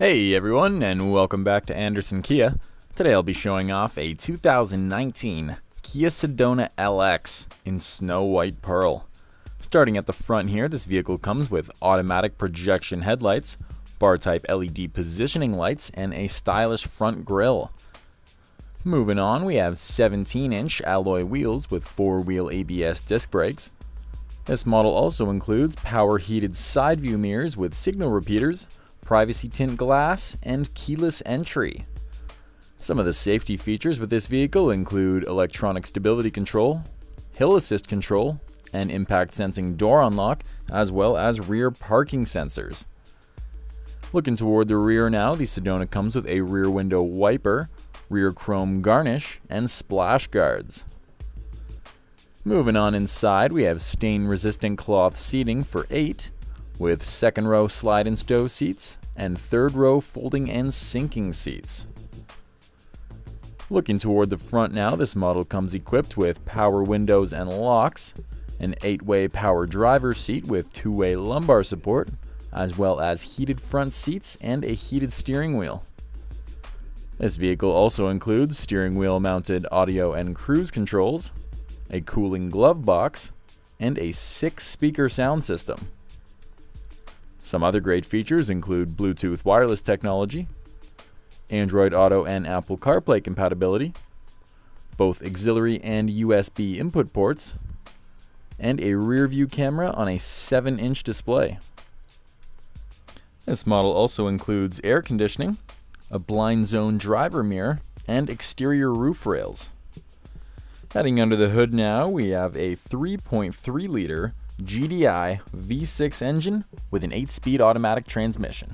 Hey everyone, and welcome back to Anderson Kia. Today I'll be showing off a 2019 Kia Sedona LX in snow white pearl. Starting at the front here, this vehicle comes with automatic projection headlights, bar type LED positioning lights, and a stylish front grille. Moving on, we have 17-inch alloy wheels with 4-wheel ABS disc brakes. This model also includes power heated side view mirrors with signal repeaters, privacy tint glass, and keyless entry. Some of the safety features with this vehicle include electronic stability control, hill assist control, and impact sensing door unlock, as well as rear parking sensors. Looking toward the rear now, the Sedona comes with a rear window wiper, rear chrome garnish, and splash guards. Moving on inside, we have stain-resistant cloth seating for 8, with second row slide and stow seats and third row folding and sinking seats. Looking toward the front now, this model comes equipped with power windows and locks, an 8-way power driver seat with 2-way lumbar support, as well as heated front seats and a heated steering wheel. This vehicle also includes steering wheel mounted audio and cruise controls, a cooling glove box, and a 6-speaker sound system. Some other great features include Bluetooth wireless technology, Android Auto and Apple CarPlay compatibility, both auxiliary and USB input ports, and a Rearview Camera on a 7-inch display. This model also includes air conditioning, a blind zone driver mirror, and exterior roof rails. Heading under the hood now, we have a 3.3-liter GDI V6 engine with an 8-speed automatic transmission.